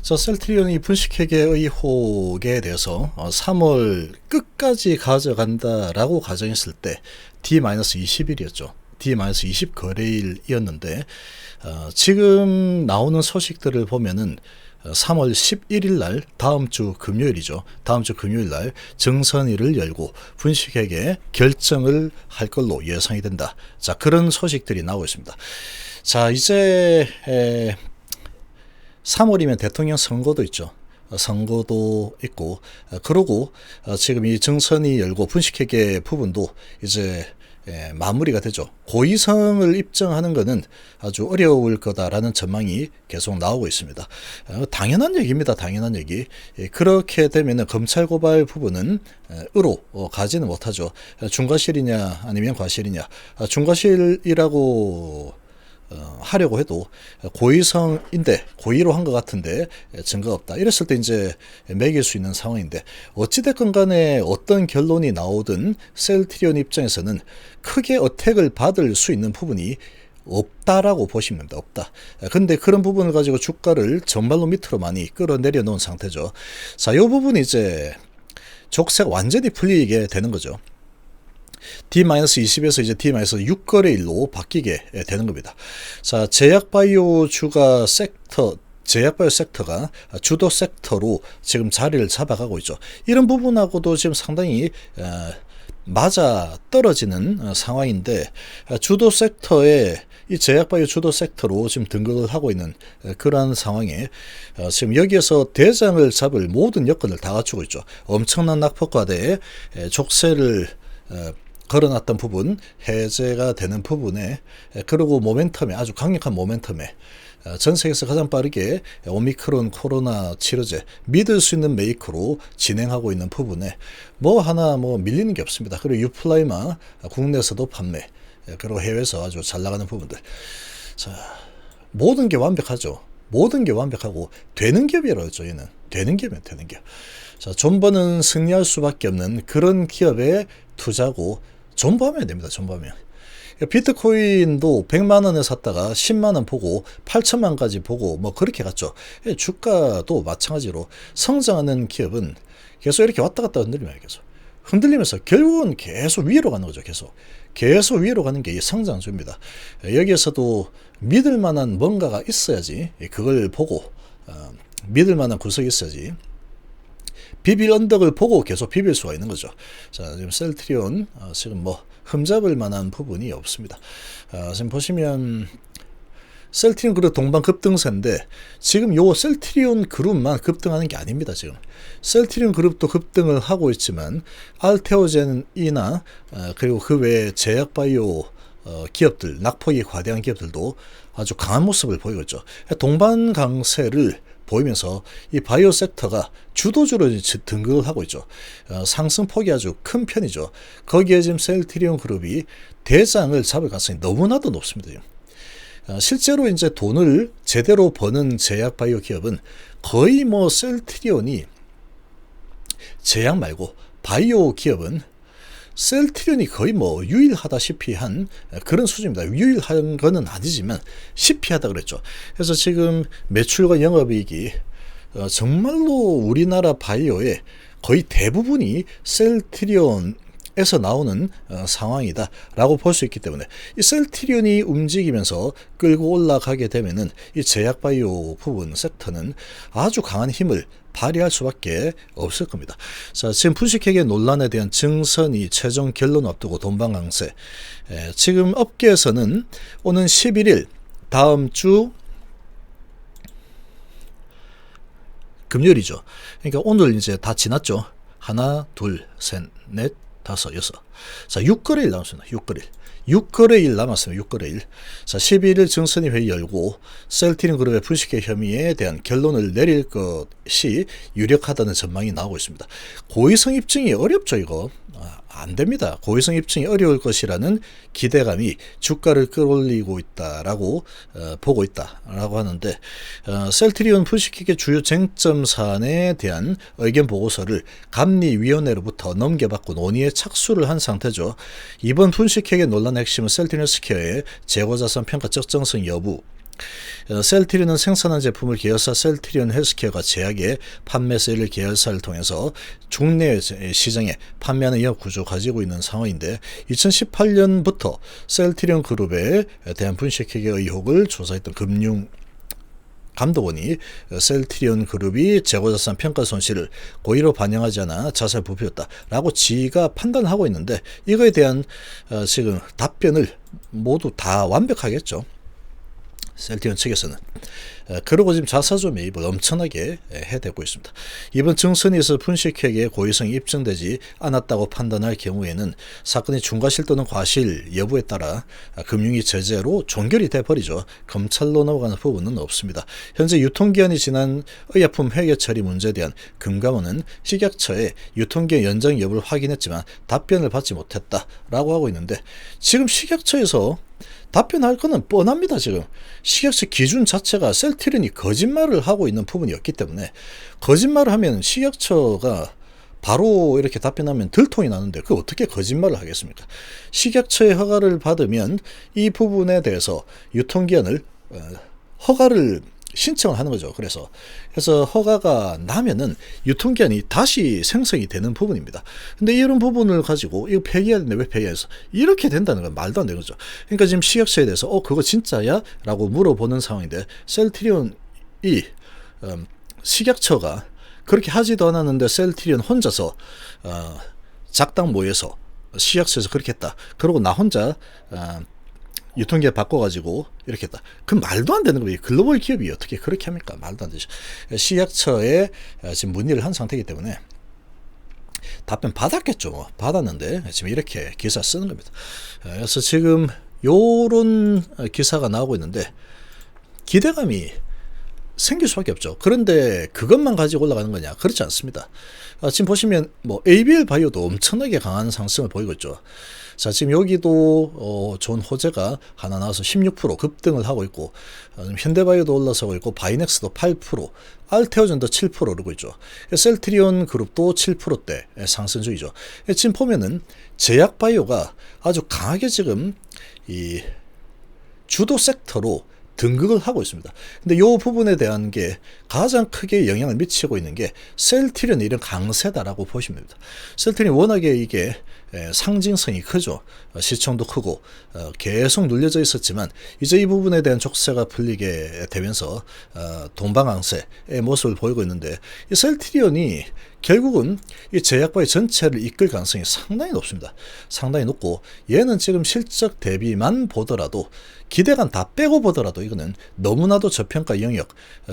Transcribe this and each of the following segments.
자, 셀트리온이 분식회계 의혹에 대해서 3월 끝까지 가져간다라고 가정했을 때 D-20일이었죠. D-20 거래일이었는데 지금 나오는 소식들을 보면은 3월 11일 날 다음 주 금요일이죠. 다음 주 금요일 날 증선위를 열고 분식회계 결정을 할 걸로 예상이 된다. 자, 그런 소식들이 나오고 있습니다. 자, 이제 3월이면 대통령 선거도 있죠. 선거도 있고, 그러고 지금 이 증선이 열고 분식회계 부분도 이제 마무리가 되죠. 고의성을 입증하는 것은 아주 어려울 거다라는 전망이 계속 나오고 있습니다. 당연한 얘기입니다. 당연한 얘기. 그렇게 되면 검찰 고발 부분은 으로 가지는 못하죠. 중과실이냐 아니면 과실이냐. 중과실이라고 하려고 해도 고의성인데 고의로 한 것 같은데 증거가 없다. 이랬을 때 이제 매길 수 있는 상황인데 어찌됐건 간에 어떤 결론이 나오든 셀트리온 입장에서는 크게 어택을 받을 수 있는 부분이 없다라고 보시면 됩니다. 없다. 근데 그런 부분을 가지고 주가를 정말로 밑으로 많이 끌어내려 놓은 상태죠. 자, 이 부분이 이제 족쇄가 완전히 풀리게 되는 거죠. D-20에서 이제 D-6 거래일로 바뀌게 되는 겁니다. 자, 제약바이오주가 섹터, 제약바이오 섹터가 주도 섹터로 지금 자리를 잡아가고 있죠. 이런 부분하고도 지금 상당히 맞아 떨어지는 상황인데 주도 섹터에 이 제약바이오 주도 섹터로 지금 등극을 하고 있는 그러한 상황에 지금 여기에서 대장을 잡을 모든 여건을 다 갖추고 있죠. 엄청난 낙폭과대의 족쇄를 걸어놨던 부분, 해제가 되는 부분에, 그리고 모멘텀에, 아주 강력한 모멘텀에, 전 세계에서 가장 빠르게 오미크론 코로나 치료제, 믿을 수 있는 메이커로 진행하고 있는 부분에, 하나 밀리는 게 없습니다. 그리고 유플라이마, 국내에서도 판매, 그리고 해외에서 아주 잘 나가는 부분들. 자, 모든 게 완벽하죠. 모든 게 완벽하고, 되는 기업이라고 했죠, 얘는. 되는 기업이면 되는 기업. 자, 존버는 승리할 수밖에 없는 그런 기업에 투자고, 존버하면 됩니다. 존버하면. 비트코인도 100만원에 샀다가 10만원 보고 8천만까지 보고 그렇게 갔죠. 주가도 마찬가지로 성장하는 기업은 계속 이렇게 왔다 갔다 흔들리면 계속 흔들리면서 결국은 계속 위로 가는 거죠. 계속 위로 가는 게 이 성장주입니다. 여기에서도 믿을 만한 뭔가가 있어야지 그걸 보고 믿을 만한 구석이 있어야지 비빌 언덕을 보고 계속 비빌 수가 있는 거죠. 자, 지금 셀트리온 지금 흠잡을 만한 부분이 없습니다. 지금 보시면 셀트리온 그룹 동반 급등세인데 지금 요 셀트리온 그룹만 급등하는 게 아닙니다. 지금 셀트리온 그룹도 급등을 하고 있지만 알테오젠이나 그리고 그 외에 제약바이오 기업들, 낙폭이 과대한 기업들도 아주 강한 모습을 보이고 있죠. 동반 강세를 보이면서 이 바이오 섹터가 주도주로 등극을 하고 있죠. 상승폭이 아주 큰 편이죠. 거기에 지금 셀트리온 그룹이 대장을 잡을 가능성이 너무나도 높습니다. 실제로 이제 돈을 제대로 버는 제약 바이오 기업은 거의 셀트리온이 제약 말고 바이오 기업은 셀트리온이 거의 유일하다시피 한 그런 수준입니다. 유일한 거는 아니지만 시피하다 그랬죠. 그래서 지금 매출과 영업이익이 정말로 우리나라 바이오의 거의 대부분이 셀트리온에서 나오는 상황이다 라고 볼 수 있기 때문에 이 셀트리온이 움직이면서 끌고 올라가게 되면은 이 제약바이오 부분 섹터는 아주 강한 힘을 발휘할 수밖에 없을 겁니다. 자, 지금 분식회계 논란에 대한 증선이 최종 결론 앞두고 돈방 강세. 지금 업계에서는 오는 11일 다음 주 금요일이죠. 그러니까 오늘 이제 다 지났죠. 하나, 둘, 셋, 넷, 다섯, 여섯. 자, 6거래일 남았습니다. 6거래일 남았습니다. 6거래일. 자, 11일 증선위 회의 열고 셀트리온 그룹의 분식회 혐의에 대한 결론을 내릴 것이 유력하다는 전망이 나오고 있습니다. 고의성 입증이 어렵죠, 이거. 안 됩니다. 고의성 입증이 어려울 것이라는 기대감이 주가를 끌어올리고 있다라고 보고 있다라고 하는데 셀트리온 분식회계 주요 쟁점 사안에 대한 의견 보고서를 감리위원회로부터 넘겨받고 논의에 착수를 한 상태죠. 이번 분식회계 논란의 핵심은 셀트리온 헬스케어의 재고자산 평가 적정성 여부 셀트리온은 생산한 제품을 계열사 셀트리온 헬스케어가 제약의 판매 세일 계열사를 통해서 국내 시장에 판매하는 영업 구조 가지고 있는 상황인데 2018년부터 셀트리온 그룹에 대한 분식회계 의혹을 조사했던 금융 감독원이 셀트리온 그룹이 재고자산 평가 손실을 고의로 반영하지 않아 자살 부패였다라고 지가 판단하고 있는데 이거에 대한 지금 답변을 모두 다 완벽하겠죠. 셀트리온 측에서는. 그러고 지금 자사주 매입을 엄청나게 해대고 있습니다. 이번 증선에서 분식회계의 고의성이 입증되지 않았다고 판단할 경우에는 사건이 중과실 또는 과실 여부에 따라 금융위 제재로 종결이 돼버리죠. 검찰로 넘어가는 부분은 없습니다. 현재 유통기한이 지난 의약품 회계 처리 문제에 대한 금감원은 식약처에 유통기한 연장 여부를 확인했지만 답변을 받지 못했다라고 하고 있는데 지금 식약처에서 답변할 거는 뻔합니다. 지금 식약처 기준 자체가 셀트리온이 거짓말을 하고 있는 부분이었기 때문에 거짓말을 하면 식약처가 바로 이렇게 답변하면 들통이 나는데 그 어떻게 거짓말을 하겠습니까? 식약처의 허가를 받으면 이 부분에 대해서 유통기한을 허가를 신청을 하는 거죠. 그래서 허가가 나면은 유통기한이 다시 생성이 되는 부분입니다. 근데 이런 부분을 가지고 이거 폐기해야 되는데 왜 폐기해서 이렇게 된다는 건 말도 안 되는 거죠. 그러니까 지금 식약처에 대해서 그거 진짜야? 라고 물어보는 상황인데 셀트리온이 식약처가 그렇게 하지도 않았는데 셀트리온 혼자서 작당 모여서 식약처에서 그렇게 했다. 그러고 나 혼자 유통기한 바꿔가지고 이렇게 했다. 그 말도 안 되는 거예요. 글로벌 기업이 어떻게 그렇게 합니까? 말도 안 되죠. 식약처에 지금 문의를 한 상태이기 때문에 답변 받았겠죠. 받았는데 지금 이렇게 기사 쓰는 겁니다. 그래서 지금 요런 기사가 나오고 있는데 기대감이 생길 수밖에 없죠. 그런데 그것만 가지고 올라가는 거냐? 그렇지 않습니다. 지금 보시면 ABL 바이오도 엄청나게 강한 상승을 보이고 있죠. 자, 지금 여기도 좋은 호재가 하나 나와서 16% 급등을 하고 있고 현대바이오도 올라서고 있고 바이넥스도 8%, 알테오전도 7% 오르고 있죠. 셀트리온 그룹도 7%대 상승 중이죠. 지금 보면은 제약바이오가 아주 강하게 지금 이 주도 섹터로 등극을 하고 있습니다. 근데 이 부분에 대한 게 가장 크게 영향을 미치고 있는 게 셀트리온의 이런 강세다라고 보시면 됩니다. 셀트리온 워낙에 이게 상징성이 크죠. 시총도 크고 계속 눌려져 있었지만 이제 이 부분에 대한 족쇄가 풀리게 되면서 동방항세의 모습을 보이고 있는데 이 셀트리온이 결국은 이 제약바의 전체를 이끌 가능성이 상당히 높습니다. 상당히 높고 얘는 지금 실적 대비만 보더라도 기대감 다 빼고 보더라도 이거는 너무나도 저평가 영역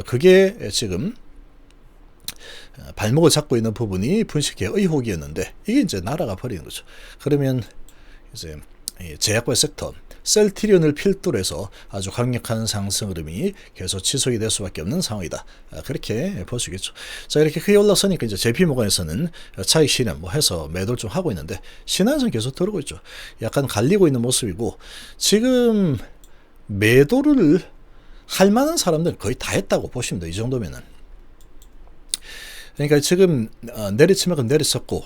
그게 지금 발목을 잡고 있는 부분이 분식회 의혹이었는데 이게 이제 날아가 버리는 거죠. 그러면 이제 제약바 섹터 셀트리온을 필두로 해서 아주 강력한 상승 흐름이 계속 지속이 될 수밖에 없는 상황이다. 그렇게 볼 수 있겠죠. 자, 이렇게 크게 올라서니까 이제 JP모건에서는 차익 실현 해서 매도를 좀 하고 있는데 신한선 계속 들어오고 있죠. 약간 갈리고 있는 모습이고 지금 매도를 할 만한 사람들은 거의 다 했다고 보시면 돼요. 이 정도면은. 그러니까 지금 내리치면 내리쳤고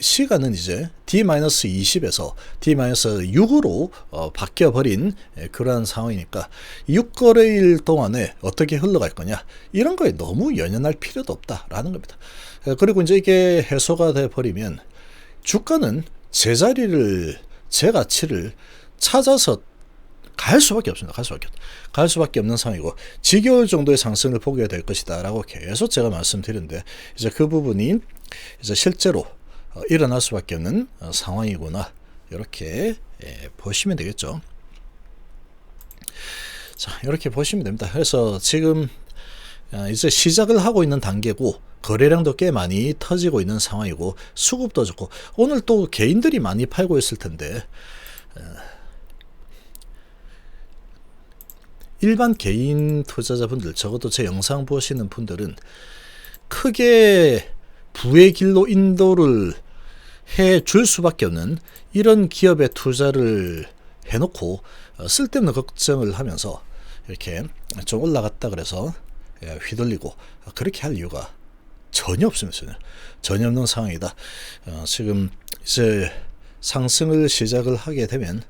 시간은 이제 D-20에서 D-6으로 바뀌어버린 그러한 상황이니까 6거래일 동안에 어떻게 흘러갈 거냐 이런 거에 너무 연연할 필요도 없다라는 겁니다. 그리고 이제 이게 해소가 돼버리면 주가는 제자리를 제 가치를 찾아서 갈 수밖에 없습니다. 갈 수밖에 없는 상황이고 지겨울 정도의 상승을 보게 될 것이다 라고 계속 제가 말씀드렸는데 이제 그 부분이 이제 실제로 일어날 수밖에 없는 상황이구나 이렇게 보시면 되겠죠. 자, 이렇게 보시면 됩니다. 그래서 지금 이제 시작을 하고 있는 단계고 거래량도 꽤 많이 터지고 있는 상황이고 수급도 좋고 오늘 또 개인들이 많이 팔고 있을 텐데 일반 개인 투자자분들 적어도 제 영상 보시는 분들은 크게 부의 길로 인도를 해 줄 수밖에 없는 이런 기업에 투자를 해놓고 쓸데없는 걱정을 하면서 이렇게 좀 올라갔다 그래서 휘둘리고 그렇게 할 이유가 전혀 없습니다. 전혀 없는 상황이다. 지금 이제 상승을 시작을 하게 되면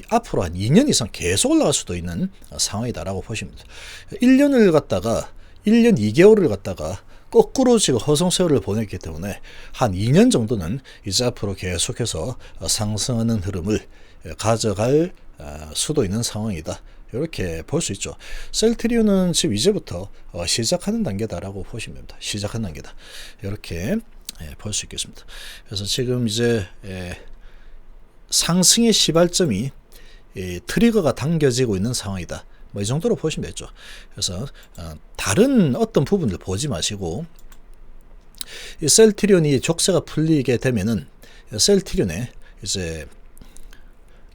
앞으로 한 2년 이상 계속 올라갈 수도 있는 상황이다라고 보시면 됩니다. 1년을 갖다가 1년 2개월을 갖다가 거꾸로 지금 허송세월을 보냈기 때문에 한 2년 정도는 이제 앞으로 계속해서 상승하는 흐름을 가져갈 수도 있는 상황이다. 이렇게 볼 수 있죠. 셀트리온은 지금 이제부터 시작하는 단계다라고 보시면 됩니다. 시작하는 단계다. 이렇게 볼 수 있겠습니다. 그래서 지금 이제 상승의 시발점이 트리거가 당겨지고 있는 상황이다. 뭐 이 정도로 보시면 되죠. 그래서 다른 어떤 부분들 보지 마시고 이 셀트리온이 족쇄가 풀리게 되면은 셀트리온의 이제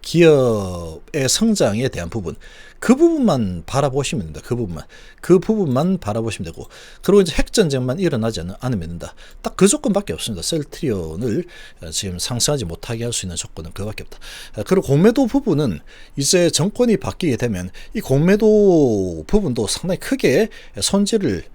기업의 성장에 대한 부분, 그 부분만 바라보시면 된다. 그 부분만 바라보시면 되고, 그리고 이제 핵전쟁만 일어나지 않으면 된다. 딱 그 조건밖에 없습니다. 셀트리온을 지금 상승하지 못하게 할 수 있는 조건은 그거밖에 없다. 그리고 공매도 부분은 이제 정권이 바뀌게 되면 이 공매도 부분도 상당히 크게 손실을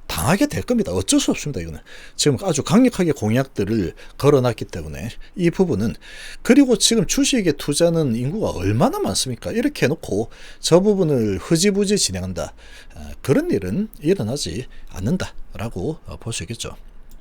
당하게 될 겁니다. 어쩔 수 없습니다. 이거는 지금 아주 강력하게 공약들을 걸어놨기 때문에 이 부분은, 그리고 지금 주식에 투자하는 인구가 얼마나 많습니까? 이렇게 해놓고 저 부분을 흐지부지 진행한다. 그런 일은 일어나지 않는다라고 볼 수 있겠죠.